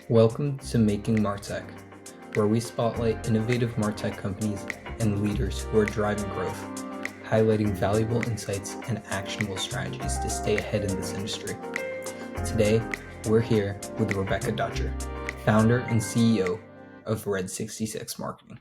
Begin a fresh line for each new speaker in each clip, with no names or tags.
Welcome to Making MarTech, where we spotlight innovative MarTech companies and leaders who are driving growth, highlighting valuable insights and actionable strategies to stay ahead in this industry. Today, we're here with Rebecca Dutcher, founder and CEO of RED66 Marketing.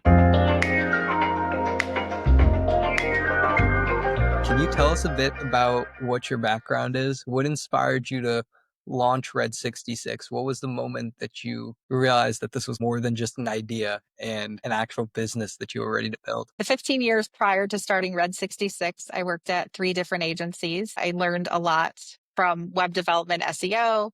Can you tell us a bit about what your background is? What inspired you to launch RED66? What was the moment that you realized that this was more than just an idea and an actual business that you were ready to build?
The 15 years prior to starting RED66, I worked at 3 different agencies. I learned a lot from web development, SEO,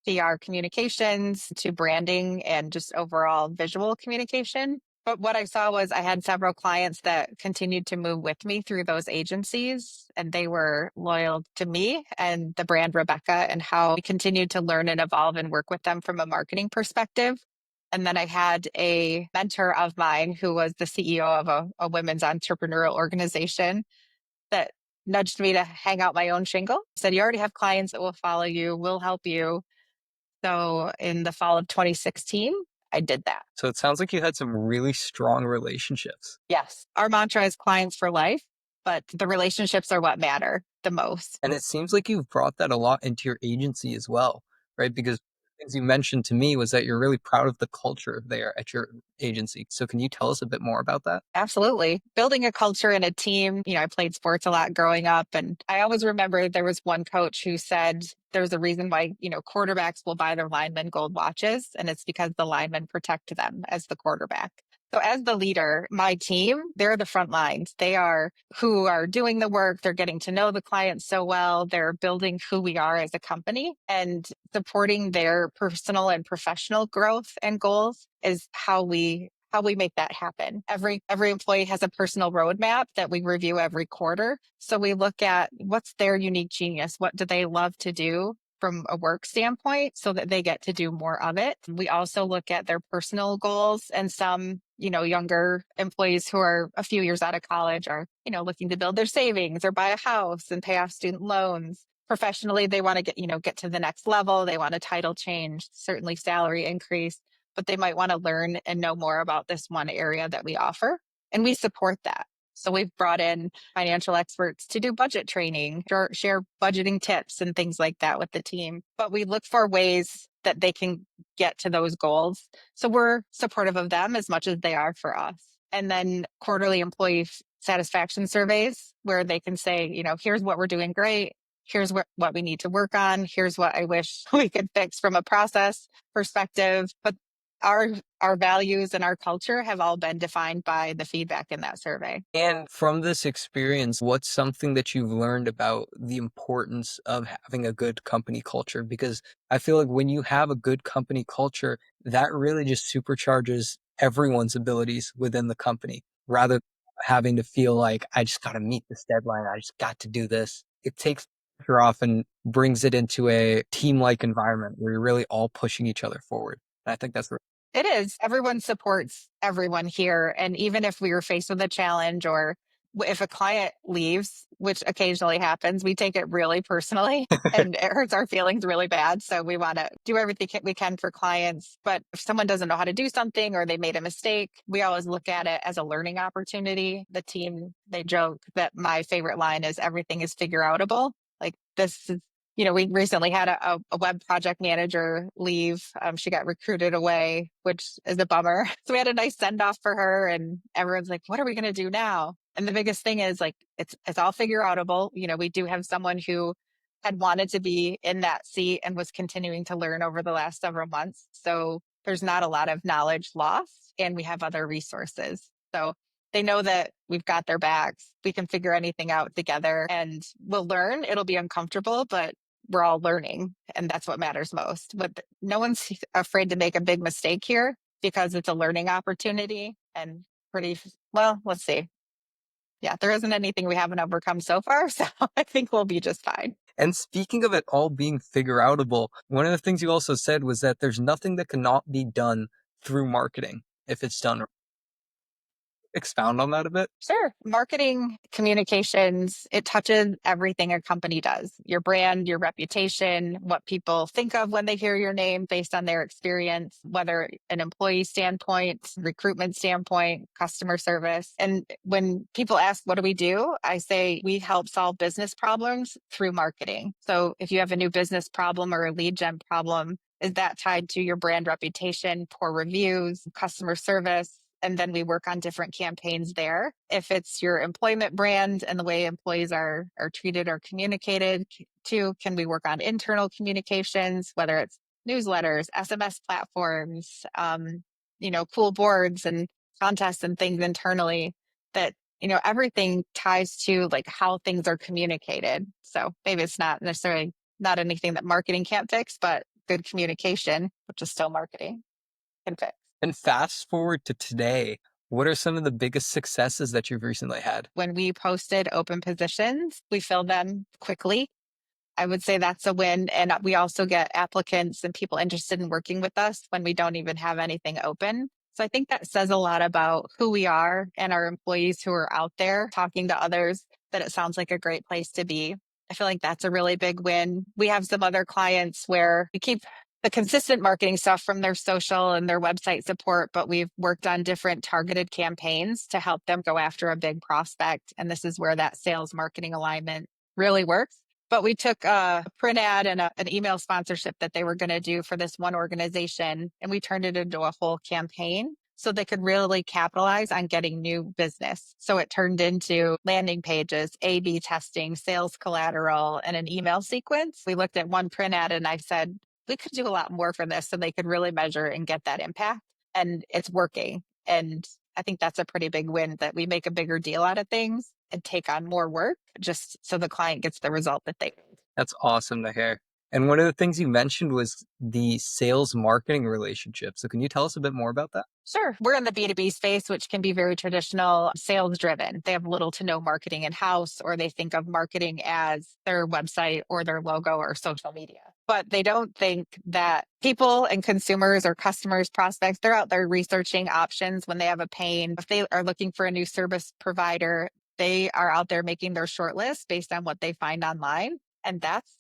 PR communications, to branding and just overall visual communication. But what I saw was I had several clients that continued to move with me through those agencies, and they were loyal to me and the brand Rebecca, and how we continued to learn and evolve and work with them from a marketing perspective. And then I had a mentor of mine who was the CEO of a women's entrepreneurial organization that nudged me to hang out my own shingle. Said, "You already have clients that will follow you, will help you." So in the fall of 2016, I did that.
So it sounds like you had some really strong relationships.
Yes. Our mantra is clients for life, but the relationships are what matter the most.
And it seems like you've brought that a lot into your agency as well, right? Because things you mentioned to me was that you're really proud of the culture there at your agency. So can you tell us a bit more about that?
Absolutely. Building a culture and a team. I played sports a lot growing up. And I always remember there was one coach who said there's a reason why, quarterbacks will buy their linemen gold watches. And it's because the linemen protect them as the quarterback. So as the leader, my team, they're the front lines. They are who are doing the work. They're getting to know the clients so well. They're building who we are as a company, and supporting their personal and professional growth and goals is how we make that happen. Every employee has a personal roadmap that we review every quarter. So we look at what's their unique genius. What do they love to do from a work standpoint so that they get to do more of it? We also look at their personal goals, and some, younger employees who are a few years out of college are, looking to build their savings or buy a house and pay off student loans. Professionally, they want to get to the next level. They want a title change, certainly salary increase, but they might want to learn and know more about this one area that we offer. And we support that. So we've brought in financial experts to do budget training, share budgeting tips and things like that with the team. But we look for ways that they can get to those goals. So we're supportive of them as much as they are for us. And then quarterly employee satisfaction surveys where they can say, here's what we're doing great. Here's what we need to work on. Here's what I wish we could fix from a process perspective. But our values and our culture have all been defined by the feedback in that survey.
And from this experience, what's something that you've learned about the importance of having a good company culture? Because I feel like when you have a good company culture, that really just supercharges everyone's abilities within the company rather than having to feel like I just got to meet this deadline. I just got to do this. It takes pressure off and brings it into a team-like environment where you're really all pushing each other forward. And I think that's
It is. Everyone supports everyone here. And even if we were faced with a challenge, or if a client leaves, which occasionally happens, we take it really personally and it hurts our feelings really bad. So we want to do everything we can for clients. But if someone doesn't know how to do something or they made a mistake, we always look at it as a learning opportunity. The team, they joke that my favorite line is everything is figure outable. Like this is we recently had a web project manager leave. She got recruited away, which is a bummer. So we had a nice send off for her, and everyone's like, "What are we going to do now?" And the biggest thing is like it's all figure outable. We do have someone who had wanted to be in that seat and was continuing to learn over the last several months. So there's not a lot of knowledge lost, and we have other resources. So they know that we've got their backs. We can figure anything out together, and we'll learn. It'll be uncomfortable, but we're all learning, and that's what matters most. But no one's afraid to make a big mistake here because it's a learning opportunity, and let's see. Yeah, there isn't anything we haven't overcome so far, so I think we'll be just fine.
And speaking of it all being figure outable, one of the things you also said was that there's nothing that cannot be done through marketing if it's done. expound on that a bit?
Sure. Marketing communications, it touches everything a company does. Your brand, your reputation, what people think of when they hear your name based on their experience, whether an employee standpoint, recruitment standpoint, customer service. And when people ask, what do we do? I say we help solve business problems through marketing. So if you have a new business problem or a lead gen problem, is that tied to your brand reputation, poor reviews, customer service? And then we work on different campaigns there. If it's your employment brand and the way employees are treated or communicated to, can we work on internal communications, whether it's newsletters, SMS platforms, cool boards and contests and things internally that, everything ties to like how things are communicated. So maybe it's not necessarily not anything that marketing can't fix, but good communication, which is still marketing, can fix.
And fast forward to today, what are some of the biggest successes that you've recently had?
When we posted open positions, we filled them quickly. I would say that's a win. And we also get applicants and people interested in working with us when we don't even have anything open. So I think that says a lot about who we are and our employees who are out there talking to others, that it sounds like a great place to be. I feel like that's a really big win. We have some other clients where we keep the consistent marketing stuff from their social and their website support, but we've worked on different targeted campaigns to help them go after a big prospect. And this is where that sales marketing alignment really works. But we took a print ad and an email sponsorship that they were going to do for this one organization, and we turned it into a whole campaign so they could really capitalize on getting new business. So it turned into landing pages, A/B testing, sales collateral, and an email sequence. We looked at one print ad and I said, we could do a lot more for this so they could really measure and get that impact. And it's working. And I think that's a pretty big win, that we make a bigger deal out of things and take on more work just so the client gets the result that they need.
That's awesome to hear. And one of the things you mentioned was the sales marketing relationship. So can you tell us a bit more about that?
Sure. We're in the B2B space, which can be very traditional sales driven. They have little to no marketing in house, or they think of marketing as their website or their logo or social media. But they don't think that people and consumers or customers, prospects, they're out there researching options when they have a pain. If they are looking for a new service provider, they are out there making their short list based on what they find online. And that's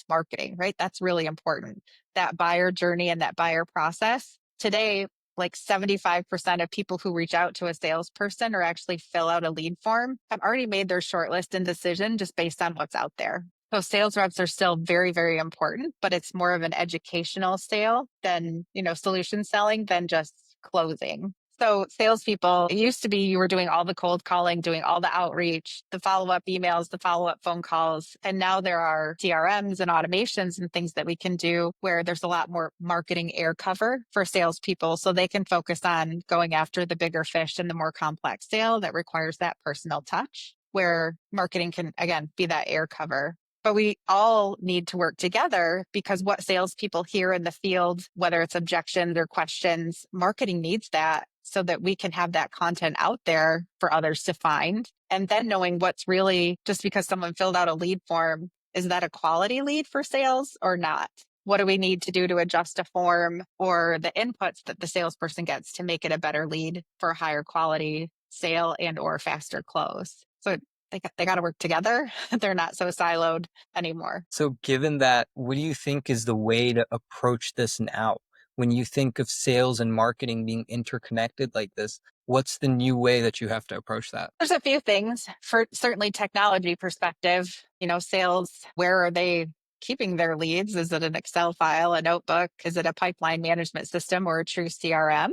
marketing, right? That's really important. That buyer journey and that buyer process. Today, like 75% of people who reach out to a salesperson or actually fill out a lead form have already made their shortlist and decision just based on what's out there. So sales reps are still very, very important, but it's more of an educational sale than, solution selling than just closing. So salespeople, it used to be you were doing all the cold calling, doing all the outreach, the follow-up emails, the follow-up phone calls. And now there are CRMs and automations and things that we can do where there's a lot more marketing air cover for salespeople so they can focus on going after the bigger fish and the more complex sale that requires that personal touch, where marketing can, again, be that air cover. But we all need to work together, because what salespeople hear in the field, whether it's objections or questions, marketing needs that so that we can have that content out there for others to find. And then knowing what's really, just because someone filled out a lead form, is that a quality lead for sales or not? What do we need to do to adjust a form or the inputs that the salesperson gets to make it a better lead for a higher quality sale and or faster close? So they got to work together. They're not so siloed anymore.
So given that, what do you think is the way to approach this now? When you think of sales and marketing being interconnected like this, what's the new way that you have to approach that?
There's a few things. For certainly technology perspective, sales, where are they keeping their leads? Is it an Excel file, a notebook? Is it a pipeline management system or a true CRM?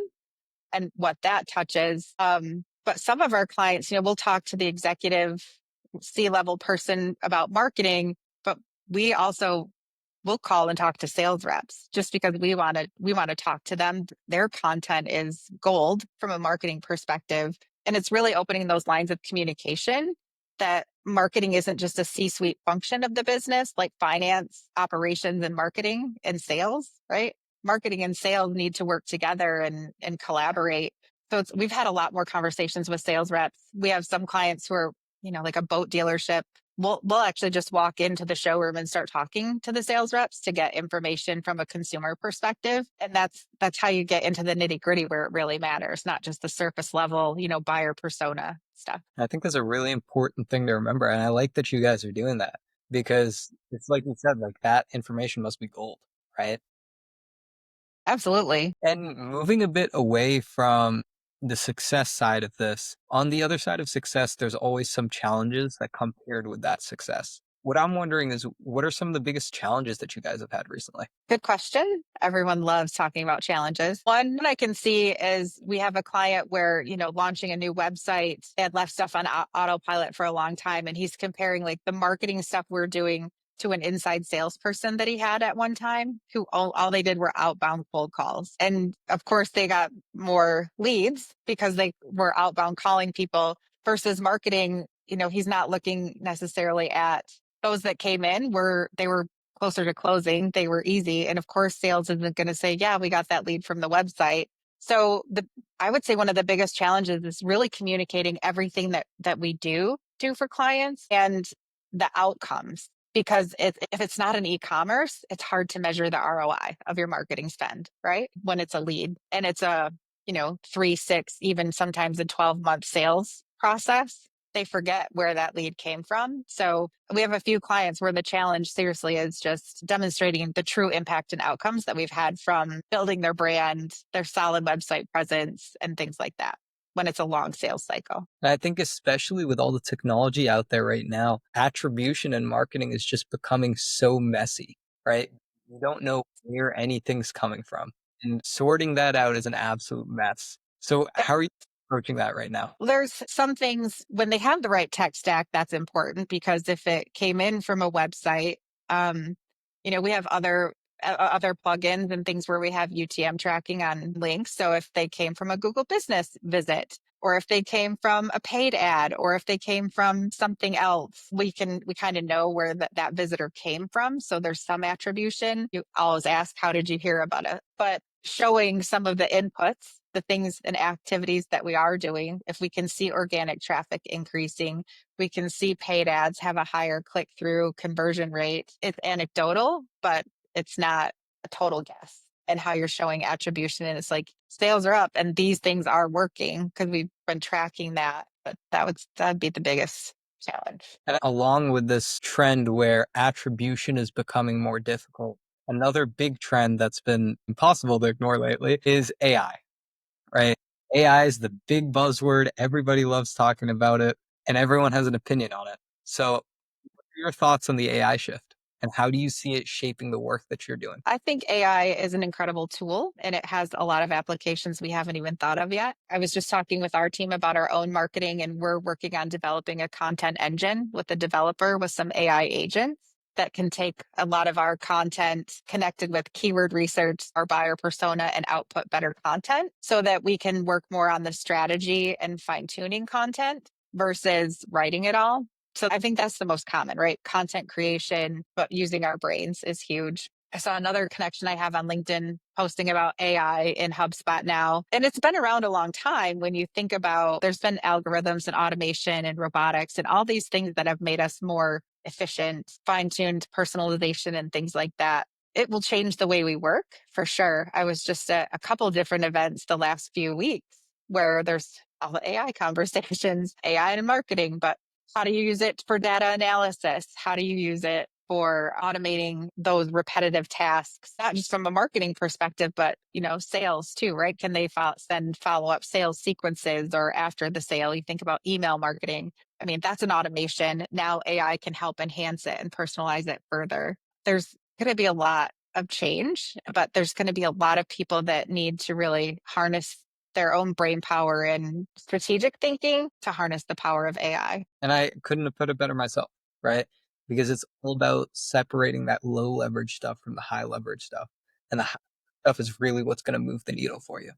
And what that touches. But some of our clients, we'll talk to the executive C-level person about marketing, but we also will call and talk to sales reps just because we want to talk to them. Their content is gold from a marketing perspective. And it's really opening those lines of communication, that marketing isn't just a C-suite function of the business, like finance, operations, and marketing and sales, right? Marketing and sales need to work together and collaborate. So we've had a lot more conversations with sales reps. We have some clients who are, like a boat dealership we'll actually just walk into the showroom and start talking to the sales reps to get information from a consumer perspective. And that's how you get into the nitty gritty where it really matters, not just the surface level, buyer persona stuff.
I think that's a really important thing to remember. And I like that you guys are doing that because it's like you said, like that information must be gold, right?
Absolutely.
And moving a bit away from the success side of this, on the other side of success, there's always some challenges that come paired with that success. What I'm wondering is, what are some of the biggest challenges that you guys have had recently?
Good question. Everyone loves talking about challenges. One I can see is we have a client where, launching a new website and left stuff on autopilot for a long time. And he's comparing like the marketing stuff we're doing to an inside salesperson that he had at one time who all they did were outbound cold calls. And of course, they got more leads because they were outbound calling people versus marketing. He's not looking necessarily at those that came in were they were closer to closing, they were easy. And of course, sales isn't going to say, yeah, we got that lead from the website. So I would say one of the biggest challenges is really communicating everything that we do for clients and the outcomes. Because if it's not an e-commerce, it's hard to measure the ROI of your marketing spend, right? When it's a lead and it's a, 3, 6, even sometimes a 12-month sales process, they forget where that lead came from. So we have a few clients where the challenge seriously is just demonstrating the true impact and outcomes that we've had from building their brand, their solid website presence, and things like that when it's a long sales cycle.
And I think especially with all the technology out there right now, attribution and marketing is just becoming so messy, right? You don't know where anything's coming from. And sorting that out is an absolute mess. So how are you approaching that right now?
There's some things when they have the right tech stack that's important because if it came in from a website, um, we have other plugins and things where we have UTM tracking on links. So if they came from a Google Business visit, or if they came from a paid ad, or if they came from something else, we kind of know where that visitor came from. So there's some attribution. You always ask, how did you hear about it? But showing some of the inputs, the things and activities that we are doing, if we can see organic traffic increasing, we can see paid ads have a higher click through conversion rate. It's anecdotal, but it's not a total guess. And how you're showing attribution. And it's like sales are up and these things are working because we've been tracking that. But that'd be the biggest challenge.
And along with this trend where attribution is becoming more difficult, another big trend that's been impossible to ignore lately is AI, right? AI is the big buzzword. Everybody loves talking about it and everyone has an opinion on it. So, what are your thoughts on the AI shift and how do you see it shaping the work that you're doing?
I think AI is an incredible tool and it has a lot of applications we haven't even thought of yet. I was just talking with our team about our own marketing, and we're working on developing a content engine with a developer with some AI agents that can take a lot of our content connected with keyword research, our buyer persona, and output better content so that we can work more on the strategy and fine tuning content versus writing it all. So I think that's the most common, right? Content creation, but using our brains is huge. I saw another connection I have on LinkedIn posting about AI in HubSpot now. And it's been around a long time when you think about there's been algorithms and automation and robotics and all these things that have made us more efficient, fine-tuned personalization and things like that. It will change the way we work for sure. I was just at a couple different events the last few weeks where there's all the AI conversations, AI and marketing, but how do you use it for data analysis? How do you use it for automating those repetitive tasks, not just from a marketing perspective, but sales too, right? Can they send follow-up sales sequences or after the sale? You think about email marketing. I mean, that's an automation. Now AI can help enhance it and personalize it further. There's going to be a lot of change, but there's going to be a lot of people that need to really harness their own brain power and strategic thinking to harness the power of AI.
And I couldn't have put it better myself, right? Because it's all about separating that low leverage stuff from the high leverage stuff. And the high stuff is really what's going to move the needle for you.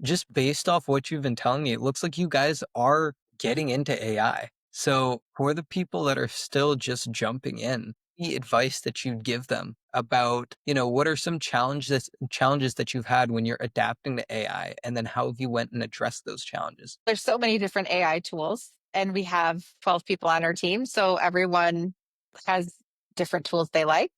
Just based off what you've been telling me, it looks like you guys are getting into AI. So for the people that are still just jumping in, the advice that you'd give them about, what are some challenges that you've had when you're adapting to AI, and then how have you went and addressed those challenges?
There's so many different AI tools. and we have 12 people on our team. So everyone has different tools they like,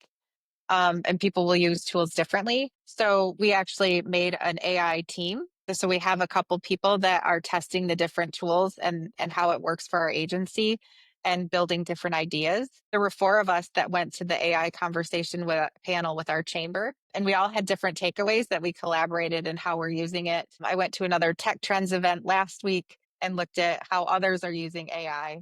and people will use tools differently. So we actually made an AI team. So we have a couple people that are testing the different tools and how it works for our agency and building different ideas. There were four of us that went to the AI conversation with a panel with our chamber, and we all had different takeaways that we collaborated in how we're using it. I went to another tech trends event last week and looked at how others are using AI.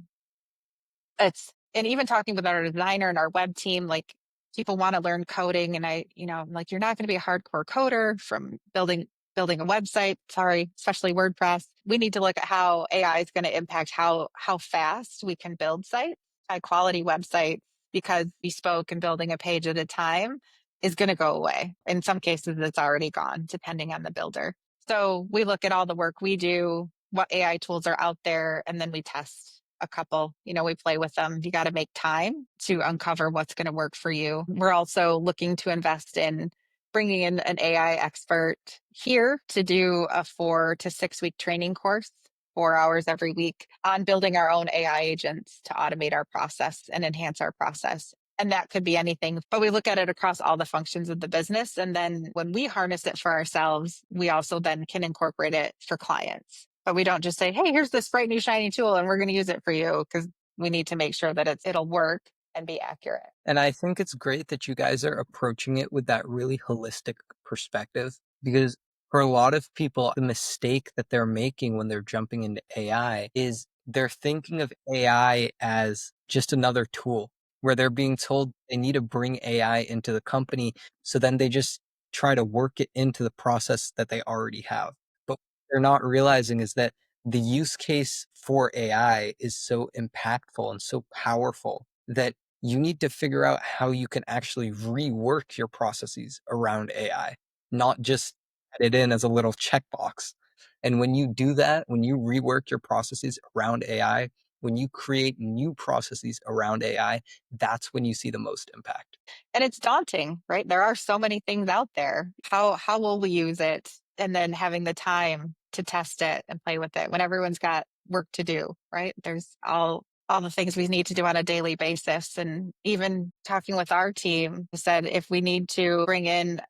It's and even talking with our designer and our web team, like people want to learn coding. And I'm like, you're not going to be a hardcore coder from building a website. Sorry, especially WordPress. We need to look at how AI is going to impact how fast we can build sites, high quality websites, because bespoke and building a page at a time is going to go away. In some cases, it's already gone, depending on the builder. So we look at all the work we do, what AI tools are out there, and then we test a couple. We play with them. You got to make time to uncover what's going to work for you. We're also looking to invest in bringing in an AI expert here to do a 4 to 6 week training course, 4 hours every week, on building our own AI agents to automate our process and enhance our process. And that could be anything, but we look at it across all the functions of the business. And then when we harness it for ourselves, we also then can incorporate it for clients. But we don't just say, hey, here's this bright new shiny tool and we're going to use it for you, because we need to make sure that it'll work and be accurate.
And I think it's great that you guys are approaching it with that really holistic perspective, because for a lot of people, the mistake that they're making when they're jumping into AI is they're thinking of AI as just another tool, where they're being told they need to bring AI into the company. So then they just try to work it into the process that they already have. But what they're not realizing is that the use case for AI is so impactful and so powerful that you need to figure out how you can actually rework your processes around AI, not just add it in as a little checkbox. And when you do that, when you rework your processes around AI, when you create new processes around AI, that's when you see the most impact.
And it's daunting, right? There are so many things out there. How will we use it? And then having the time to test it and play with it when everyone's got work to do, right? There's all the things we need to do on a daily basis. And even talking with our team said, if we need to bring in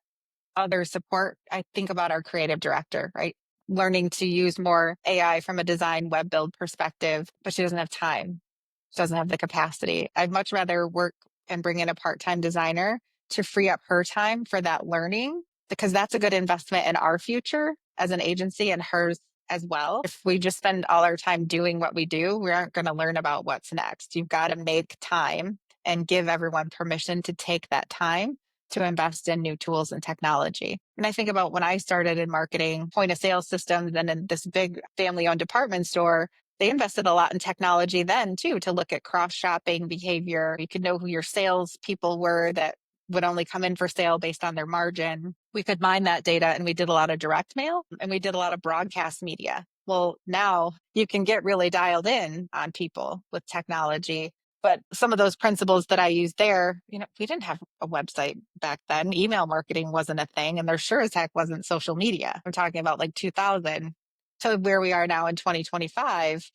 other support, I think about our creative director, right? Learning to use more AI from a design web build perspective, but she doesn't have time. She doesn't have the capacity. I'd much rather work and bring in a part-time designer to free up her time for that learning, because that's a good investment in our future as an agency and hers as well. If we just spend all our time doing what we do, we aren't going to learn about what's next. You've got to make time and give everyone permission to take that time to invest in new tools and technology. And I think about when I started in marketing, point of sale systems, and in this big family owned department store, they invested a lot in technology then too, to look at cross shopping behavior. You could know who your sales people were that would only come in for sale based on their margin. We could mine that data, and we did a lot of direct mail and we did a lot of broadcast media. Well, now you can get really dialed in on people with technology. But some of those principles that I used there, we didn't have a website back then. Email marketing wasn't a thing, and there sure as heck wasn't social media. I'm talking about like 2000 to where we are now in 2025,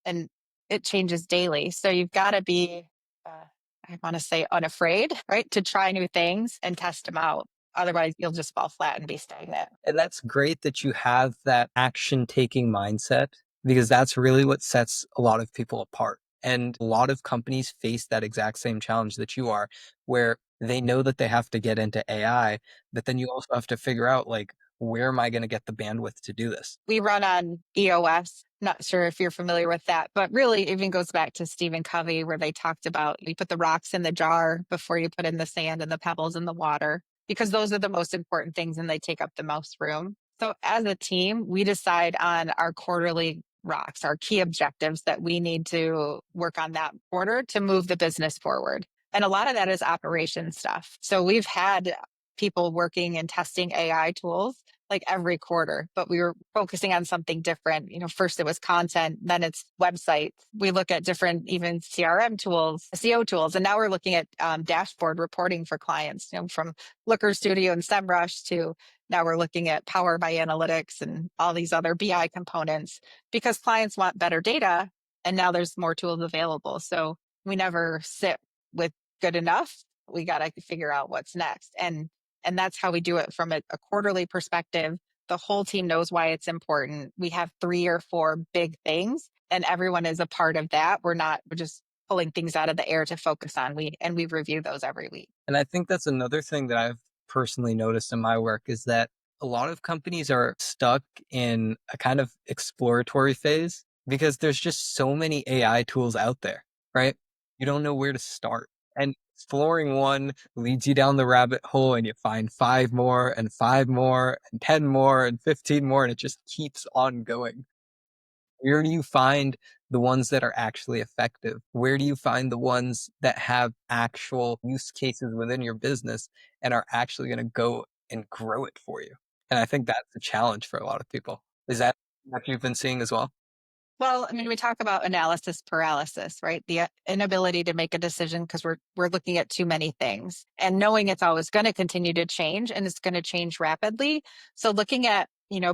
and it changes daily. So you've got to be, I want to say, unafraid, right? To try new things and test them out. Otherwise, you'll just fall flat and be stagnant.
And that's great that you have that action taking mindset, because that's really what sets a lot of people apart. And a lot of companies face that exact same challenge that you are, where they know that they have to get into AI, but then you also have to figure out, like, where am I going to get the bandwidth to do this?
We run on EOS. Not sure if you're familiar with that, but really it even goes back to Stephen Covey, where they talked about you put the rocks in the jar before you put in the sand and the pebbles in the water, because those are the most important things and they take up the most room. So as a team, we decide on our quarterly rocks, our key objectives that we need to work on that quarter to move the business forward. And a lot of that is operation stuff. So we've had people working and testing AI tools like every quarter, but we were focusing on something different. First it was content, then it's websites. We look at different, even CRM tools, SEO tools, and now we're looking at dashboard reporting for clients, from Looker Studio and SEMrush to now we're looking at Power by Analytics and all these other BI components, because clients want better data, and now there's more tools available. So we never sit with good enough. We got to figure out what's next. And that's how we do it from a quarterly perspective. The whole team knows why it's important. We have 3 or 4 big things, and everyone is a part of that. We're just pulling things out of the air to focus on. We review those every week.
And I think that's another thing that I've personally noticed in my work is that a lot of companies are stuck in a kind of exploratory phase because there's just so many AI tools out there, right? You don't know where to start. And exploring one leads you down the rabbit hole and you find 5 more and 5 more and 10 more and 15 more and it just keeps on going. Where do you find the ones that are actually effective? Where do you find the ones that have actual use cases within your business and are actually going to go and grow it for you? And I think that's the challenge for a lot of people. Is that what you've been seeing as well?
Well, I mean, we talk about analysis paralysis, right? The inability to make a decision because we're looking at too many things and knowing it's always going to continue to change and it's going to change rapidly. So looking at,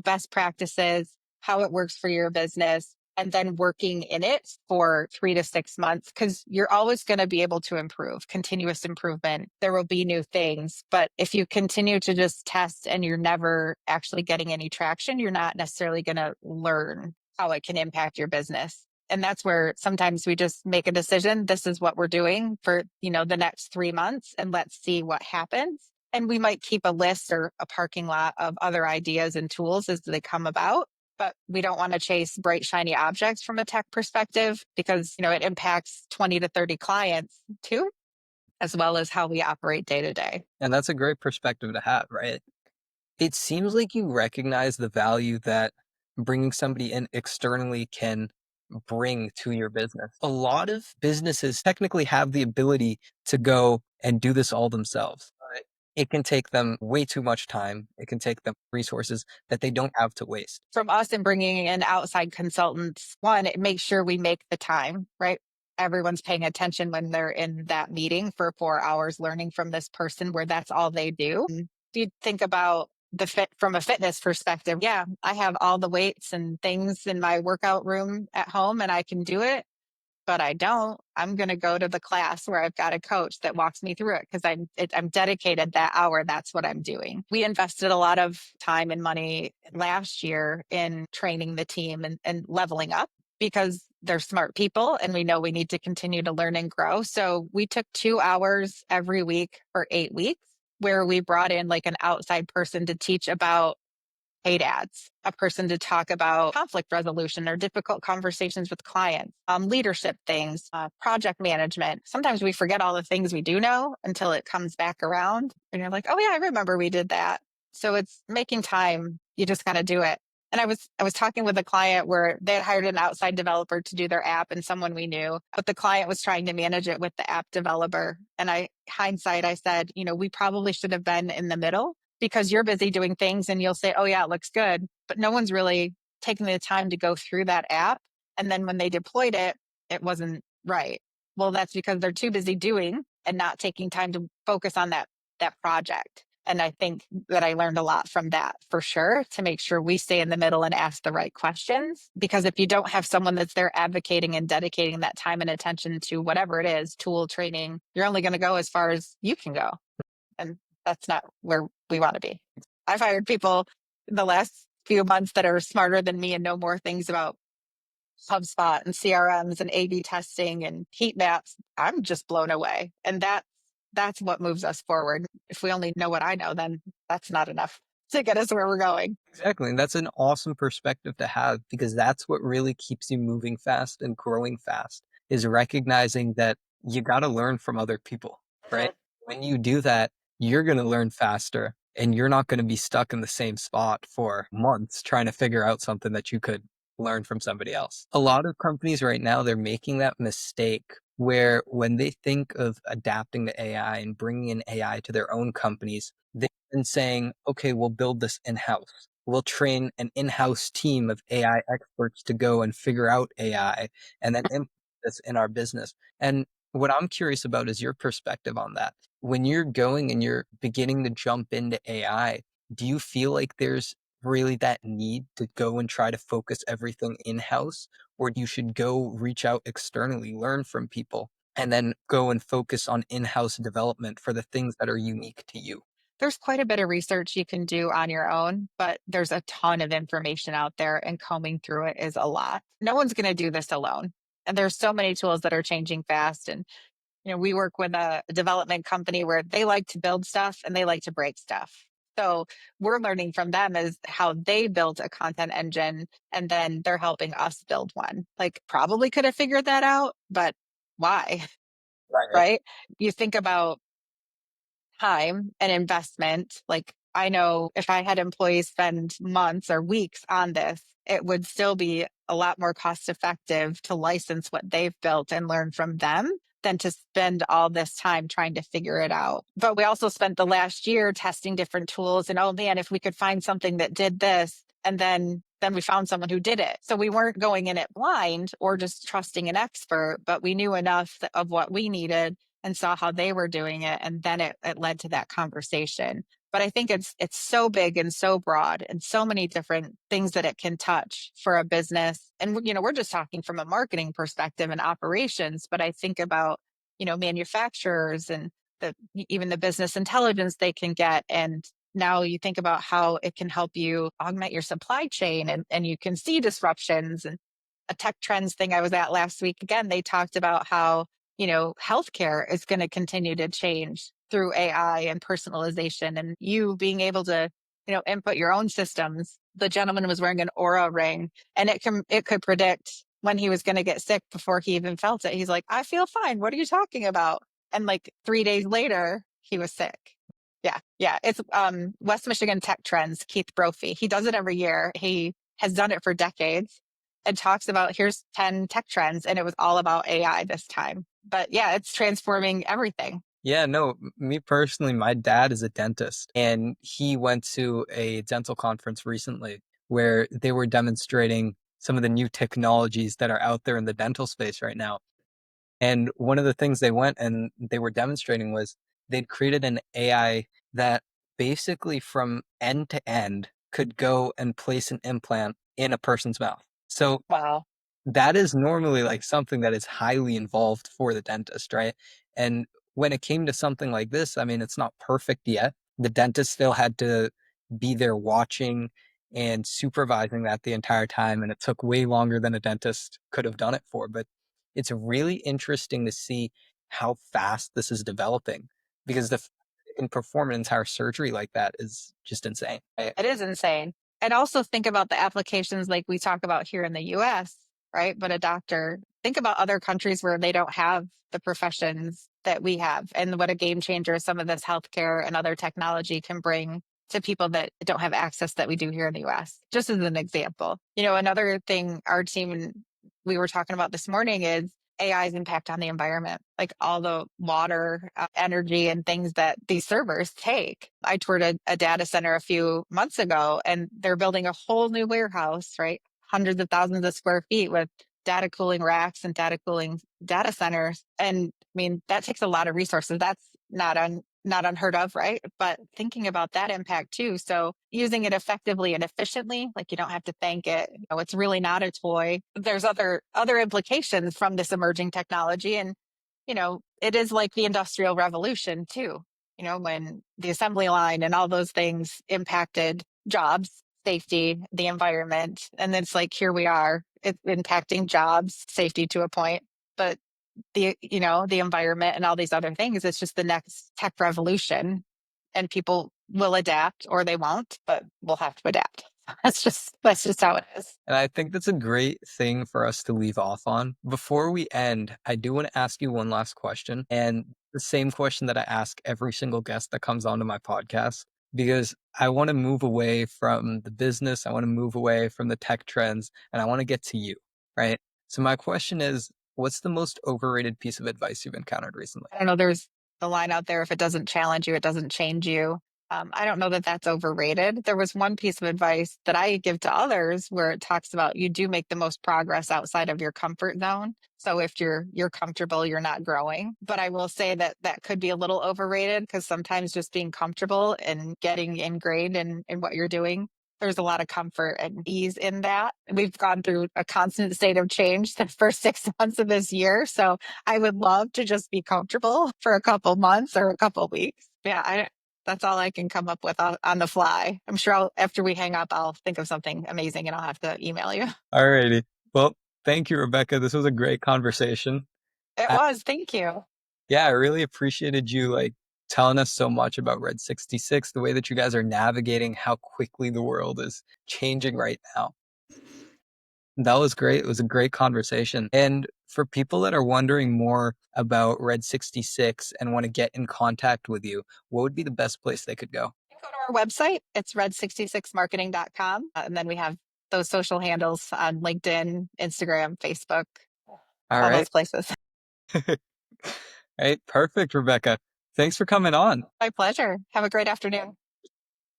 best practices, how it works for your business, and then working in it for 3 to 6 months because you're always going to be able to improve, continuous improvement. There will be new things, but if you continue to just test and you're never actually getting any traction, you're not necessarily going to learn how it can impact your business. And that's where sometimes we just make a decision. This is what we're doing for, the next 3 months and let's see what happens. And we might keep a list or a parking lot of other ideas and tools as they come about. But we don't want to chase bright, shiny objects from a tech perspective because, it impacts 20 to 30 clients too, as well as how we operate day to day.
And that's a great perspective to have, right? It seems like you recognize the value that bringing somebody in externally can bring to your business. A lot of businesses technically have the ability to go and do this all themselves. But it can take them way too much time. It can take them resources that they don't have to waste.
From us and bringing in outside consultants, one, it makes sure we make the time, right? Everyone's paying attention when they're in that meeting for 4 hours learning from this person where that's all they do. Do you think about the fit from a fitness perspective? Yeah, I have all the weights and things in my workout room at home and I can do it, but I don't. I'm going to go to the class where I've got a coach that walks me through it because I'm dedicated that hour. That's what I'm doing. We invested a lot of time and money last year in training the team and leveling up because they're smart people and we know we need to continue to learn and grow. So we took 2 hours every week for 8 weeks where we brought in like an outside person to teach about paid ads, a person to talk about conflict resolution or difficult conversations with clients, leadership things, project management. Sometimes we forget all the things we do know until it comes back around and you're like, oh yeah, I remember we did that. So it's making time. You just got to do it. And I was talking with a client where they had hired an outside developer to do their app and someone we knew, but the client was trying to manage it with the app developer. And I said, we probably should have been in the middle because you're busy doing things and you'll say, oh, yeah, it looks good. But no one's really taking the time to go through that app. And then when they deployed it, it wasn't right. Well, that's because they're too busy doing and not taking time to focus on that project. And I think that I learned a lot from that for sure to make sure we stay in the middle and ask the right questions. Because if you don't have someone that's there advocating and dedicating that time and attention to whatever it is, tool training, you're only going to go as far as you can go. And that's not where we want to be. I've hired people in the last few months that are smarter than me and know more things about HubSpot and CRMs and A/B testing and heat maps. I'm just blown away. And that's what moves us forward. If we only know what I know, then that's not enough to get us where we're going.
Exactly. And that's an awesome perspective to have because that's what really keeps you moving fast and growing fast is recognizing that you got to learn from other people, right?
Mhm.
When you do that, you're going to learn faster and you're not going to be stuck in the same spot for months trying to figure out something that you could learn from somebody else. A lot of companies right now, they're making that mistake where when they think of adapting to AI and bringing in AI to their own companies, and saying, okay, we'll build this in house. We'll train an in house team of AI experts to go and figure out AI and then implement this in our business. And what I'm curious about is your perspective on that. When you're going and you're beginning to jump into AI, do you feel like there's really that need to go and try to focus everything in house? or you should go reach out externally, learn from people, and then go and focus on in-house development for the things that are unique to you.
There's quite a bit of research you can do on your own, but there's a ton of information out there, and combing through it is a lot. No one's going to do this alone. And there's so many tools that are changing fast. And, we work with a development company where they like to build stuff and they like to break stuff. So we're learning from them as how they built a content engine, and then they're helping us build one. Like, probably could have figured that out, but why?
Right.
Right? You think about time and investment. Like, I know if I had employees spend months or weeks on this, it would still be a lot more cost effective to license what they've built and learn from them than to spend all this time trying to figure it out. But we also spent the last year testing different tools, and oh man, if we could find something that did this, and then we found someone who did it. So we weren't going in it blind or just trusting an expert, but we knew enough of what we needed and saw how they were doing it, and then it led to that conversation. But I think it's so big and so broad and so many different things that it can touch for a business. And we're just talking from a marketing perspective and operations, but I think about manufacturers and even the business intelligence they can get. And now you think about how it can help you augment your supply chain, and you can see disruptions. And a tech trends thing I was at last week, again, they talked about how healthcare is going to continue to change through AI and personalization, and you being able to, input your own systems. The gentleman was wearing an Aura ring, and it could predict when he was going to get sick before he even felt it. He's like, I feel fine. What are you talking about? And like 3 days later, he was sick. Yeah. Yeah. It's West Michigan Tech Trends, Keith Brophy. He does it every year. He has done it for decades and talks about here's 10 tech trends. And it was all about AI this time. But yeah, it's transforming everything.
Yeah, no, me personally, my dad is a dentist and he went to a dental conference recently where they were demonstrating some of the new technologies that are out there in the dental space right now. And one of the things they went and they were demonstrating was they'd created an AI that basically from end to end could go and place an implant in a person's mouth. So
Wow.
that is normally like something that is highly involved for the dentist, right? And when it came to something like this, I mean, it's not perfect yet. The dentist still had to be there watching and supervising that the entire time. And it took way longer than a dentist could have done it for. But it's really interesting to see how fast this is developing because it can perform an entire surgery like that is just insane.
It is insane. And also think about the applications like we talk about here in the US, right? But a doctor, think about other countries where they don't have the professions that we have, and what a game changer some of this healthcare and other technology can bring to people that don't have access that we do here in the US. Just as an example. Another thing our team we were talking about this morning is AI's impact on the environment, like all the water, energy, and things that these servers take. I toured a data center a few months ago, and they're building a whole new warehouse, right? Hundreds of thousands of square feet with data cooling racks and data cooling data centers. And I mean, that takes a lot of resources. That's not unheard of, right? But thinking about that impact too. So using it effectively and efficiently, like you don't have to thank it. It's really not a toy. There's other implications from this emerging technology. And, it is like the Industrial Revolution too. When the assembly line and all those things impacted jobs, safety, the environment. And then it's like here we are, it's impacting jobs, safety to a point. But the environment and all these other things, it's just the next tech revolution, and people will adapt or they won't, but we'll have to adapt. That's just how it is.
And I think that's a great thing for us to leave off on. Before we end, I do want to ask you one last question, and the same question that I ask every single guest that comes onto my podcast, because I want to move away from the business, I want to move away from the tech trends, and I want to get to you, right? So my question is, what's the most overrated piece of advice you've encountered recently?
I don't know. There's the line out there: if it doesn't challenge you, it doesn't change you. I don't know that that's overrated. There was one piece of advice that I give to others where it talks about you do make the most progress outside of your comfort zone. So if you're comfortable, you're not growing. But I will say that that could be a little overrated, because sometimes just being comfortable and getting ingrained in what you're doing there's a lot of comfort and ease in that. We've gone through a constant state of change the first 6 months of this year. So I would love to just be comfortable for a couple months or a couple weeks. Yeah, that's all I can come up with on the fly. I'm sure after we hang up, I'll think of something amazing and I'll have to email you.
Alrighty. Well, thank you, Rebecca. This was a great conversation.
It
Uh,
was. Thank you.
yeah, I really appreciated you like telling us so much about Red 66, the way that you guys are navigating how quickly the world is changing right now. That was great. It was a great conversation. And for people that are wondering more about Red 66 and want to get in contact with you, what would be the best place they could go?
Go to our website. It's red66marketing.com. And then we have those social handles on LinkedIn, Instagram, Facebook,
All
all
right.
those places.
All right. Perfect, Rebecca. Thanks for coming on.
My pleasure. Have a great afternoon.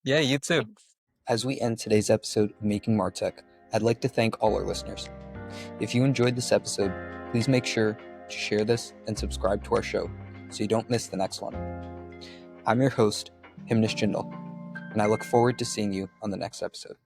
Yeah, you too.
Thanks.
As we end today's episode of Making Martech, I'd like to thank all our listeners. If you enjoyed this episode, please make sure to share this and subscribe to our show so you don't miss the next one. I'm your host, Himnish Jindal, and I look forward to seeing you on the next episode.